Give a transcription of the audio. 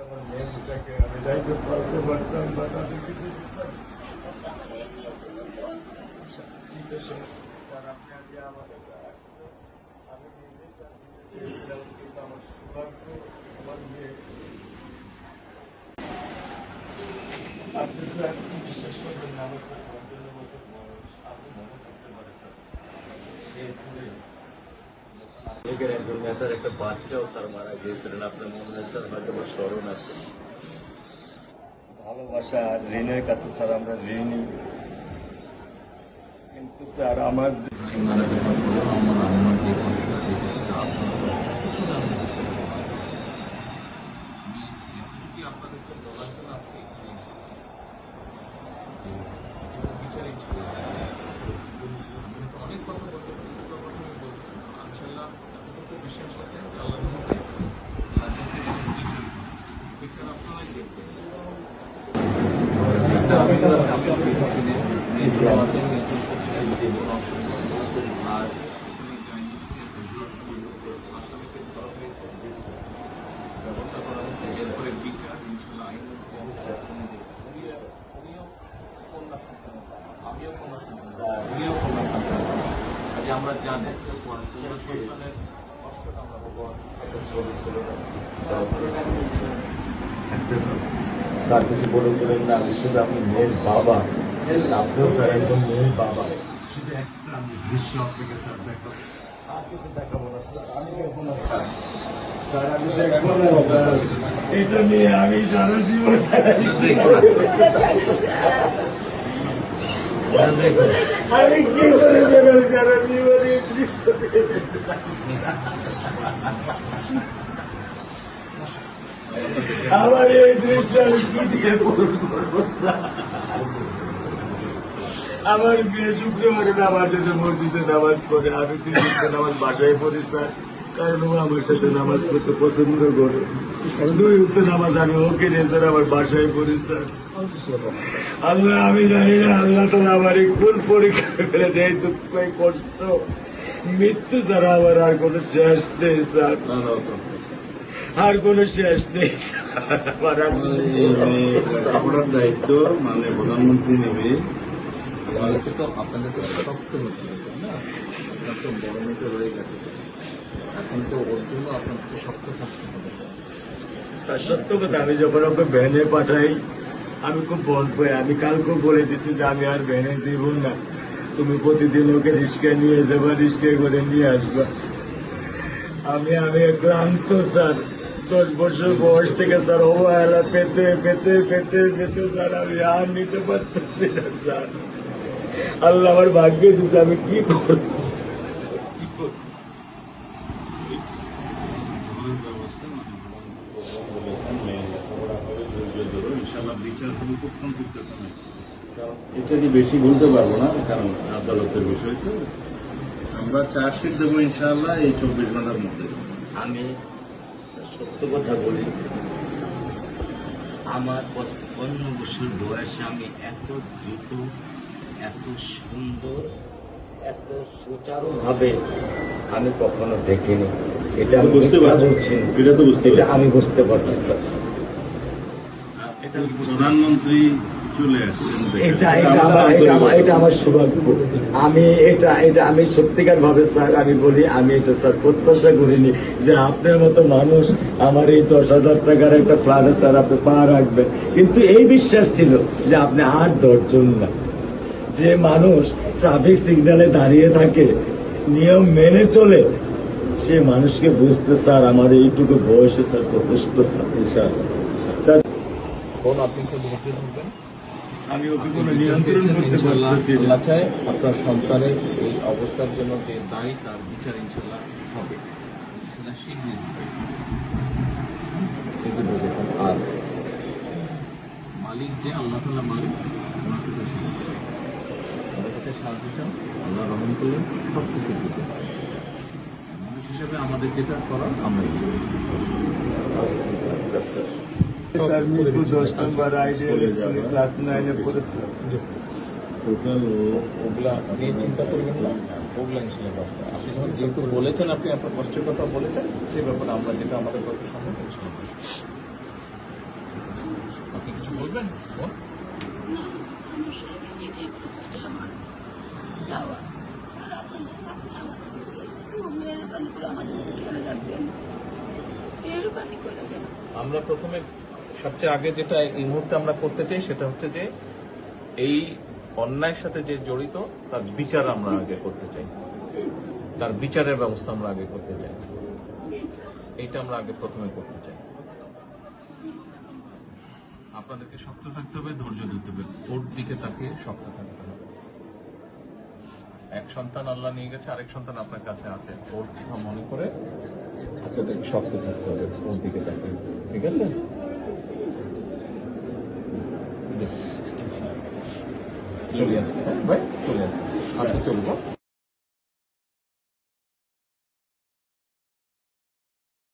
আমার মেয়েটাকে আমি দায়িত্ব পালতে পারতাম বা তাদেরকে স্যার আপনি আজকে আমার কাছে আসছেন, আমি নিজে স্যার চেয়েছিলাম, কিন্তু আমার সৌভাগ্য আমার মেয়ে। আপনি স্যার বিশ্বাস করবেন না, আমার স্যার ৫৫ বছর বয়স, আপনি মনে করতে পারে স্যার শেরপুরে লীগের একজন নেতার একটা বাচ্চাও স্যার মারা গিয়েছিলেন, আপনার মনে হয় স্যার হয়তো আমার স্মরণ আছে। ভালোবাসা আর ঋণের কাছে স্যার আমরা ঋণী, কিন্তু স্যার আমার মারা যাওয়ার পরেও আমার আম্মার যে কষ্টটা দেখেছে আপনার স্যার কিছুটা আমি বুঝতে পারি। আমি এতটুকু আপনাদেরকে বলার জন্য আজকে এখানে এসেছি যে এটা বিচারিক ছিল। অনেক কথা বলতে পারি, কথা আমি বলতে চাই না। ইনশাল্লাহ এতটুকু বিশ্বাস রাখেন যে আল্লাহর মধ্যে রাজ্যের বিচার বিচার আপনারাই দেখবেন। আর আসামিকে ধরা হয়েছে, ব্যবস্থা করা হচ্ছে, এরপরে বিচার ইনশাল্লাহ আইন উনিও কন্যা সন্তান, আমিও কন্যা সন্তান, উনিও কন্যা সন্তান। কাজে আমরা জানি কন্যা সন্তানের কষ্টটা আমরা একটা ছবি ছিল স্যার, কিছু বলে দিলেন না, আমি শুধু আপনি মেয়ের বাবা, আপনিও স্যার একজন মেয়ের বাবা। শুধু একটা আমি দৃশ্য আপনাকে স্যার দেখাবো, আর কিছু দেখাবো না স্যার, আমি দেখবো না স্যার, স্যার আমি দেখবো না স্যার, এটা নিয়ে আমি সারা জীবন স্যার আমি কি করে দেবেন সারা জীবন এই দৃশ্য আমার এই দৃশ্য আমি কি দিয়ে পূরণ করবো? আমার মেয়ে শুক্রবারে আমার সাথে মসজিদে নামাজ পড়ে, আমি 3 নামাজ বাসায় পড়ি স্যার, কারণ ও আমার সাথে নামাজ পড়তে পছন্দ করে। 2 উক্ত নামাজ আমি ওকে নিয়ে স্যার আমার বাসায় পড়ি স্যার। আল্লাহ আমি জানি না আল্লাহ তো আমার কোন পরীক্ষা ফেলেছে, এই দুঃখ এই কষ্ট মৃত্যু ছাড়া আমার আর কোনো শেষ নেই স্যার, আর কোনো শেষ নেই। আপনার দায়িত্ব মানে প্রধানমন্ত্রী নেবে, আমাদেরকে তো আপনাদেরকে শক্ত হতে হবে না, আপনার তো বড় মেয়েটা রয়ে গেছে, এখন তো ওর জন্য আপনাদেরকে শক্ত থাকতে হবে। স্যার সত্য কথা, আমি যখন ওকে ভ্যানে পাঠাই আমি খুব বল পাই, আমি কালকেও বলে দিছি যে আমি আর ভ্যানে দিব না, তুমি প্রতিদিন ওকে রিস্কায় নিয়ে যাবা, রিস্কায় করে নিয়ে আসবা। আমি ক্লান্ত স্যার, 10 বছর বয়স থেকে স্যার অবহেলা পেতে পেতে পেতে পেতে স্যার আমি আর নিতে পারতেছি না স্যার। আল্লাহ আমার ভাগ্যে দিচ্ছে, আমি কি করবো? ইনশাল্লাহ বিচার তুমি খুব সম্পৃক্ত আছেন, এটা যে বেশি বলতে পারবো না, কারণ আদালতের বিষয় তো। আমরা চার্জশিট দেবো ইনশাআল্লাহ এই 24 ঘন্টার মধ্যে। আমি সত্য কথা বলি, আমার 55 বছর বয়সে আমি এত দ্রুত, এত সুন্দর, এত সুচারুভাবে আমি কখনো দেখিনি। এটা আমি বুঝতে পারছি, এটা তো বুঝতে এটা আমি বুঝতে পারছি স্যার, এটা প্রধানমন্ত্রী চলে আসছেন, এটা আমার সৌভাগ্য। আমি সত্যিকার ভাবে স্যার আমি বলি, আমি এটা স্যার প্রত্যাশা করিনি যে আপনার মতো মানুষ আমার এই 10,000 টাকার একটা ফ্ল্যাটে স্যার আপনি পা রাখবেন, কিন্তু এই বিশ্বাস ছিল যে আপনি 8-10 জন না, যে মানুষ ট্রাফিক সিগন্যালে দাঁড়িয়ে থাকে, নিয়ম মেনে চলে, সে মানুষকে বুঝতে স্যার আমার এইটুকু বয়সে স্যার যথেষ্ট স্যার। স্যার কোন আপনি একটু ধৈর্য ধরবেন, আমি ওকে কোনো নিয়ন্ত্রণ করতে পারতেছি না। আল্লাহ চায় আপনার সন্তানের এই অবস্থার জন্য যে দায়ী তার বিচার ইনশাল্লাহ হবে, সেটা শীঘ্রই দেখুন। আর মালিক যে আল্লাহ তাআলা মালিক, ওনার কাছে সাহায্য, ওনার কাছে সাহায্য চাও, আল্লাহ রহম করলেন সব কিছু দিতে। মানুষ হিসাবে আমাদের যেটা করার আমরা স্যার মিরপুর 10 নম্বর আইডিয়াল স্কুলে ক্লাস 9-এ পড়েছে। টোটাল ওগুলা নিয়ে চিন্তা করবেন না, ওগুলা ইনশাল্লাহ ব্যবস্থা। আপনি যখন যেহেতু বলেছেন, আপনি আপনার কষ্টের কথা বলেছেন, সেই ব্যাপারে আমরা যেটা আমাদের পক্ষে সম্ভব ইনশাল্লাহ বলবেন বোন? না, আমার স্বামী যেটাই করছে, এটা আমার চাওয়া। স্যার, আপনাদের আপনি আমাদেরকে একটু মেহরবানি করে আমাদের খেয়াল রাখবেন, মেহরবানি করে দেন। আমরা প্রথমে সবচেয়ে আগে যেটা এই মুহূর্তে আমরা করতে চাই সেটা হচ্ছে যে এই অন্যায়ের সাথে যে জড়িত তার বিচার আমরা আগে করতে চাই, তার বিচারের ব্যবস্থা আমরা আগে করতে চাই, এইটা আমরা আগে প্রথমে করতে চাই। আপনাদেরকে শক্ত থাকতে হবে, ধৈর্য দিতে হবে, ওর দিকে তাকে শক্ত থাকতে হবে। এক সন্তান আল্লাহ নিয়ে গেছে, আরেক সন্তান আপনার কাছে আছে, ওর কথা মনে করে আপনাদেরকে শক্ত থাকতে হবে, ওর দিকে তাকে। ঠিক আছে? চলে আসছে, ভাই চলে আসছে, আচ্ছা চলবো।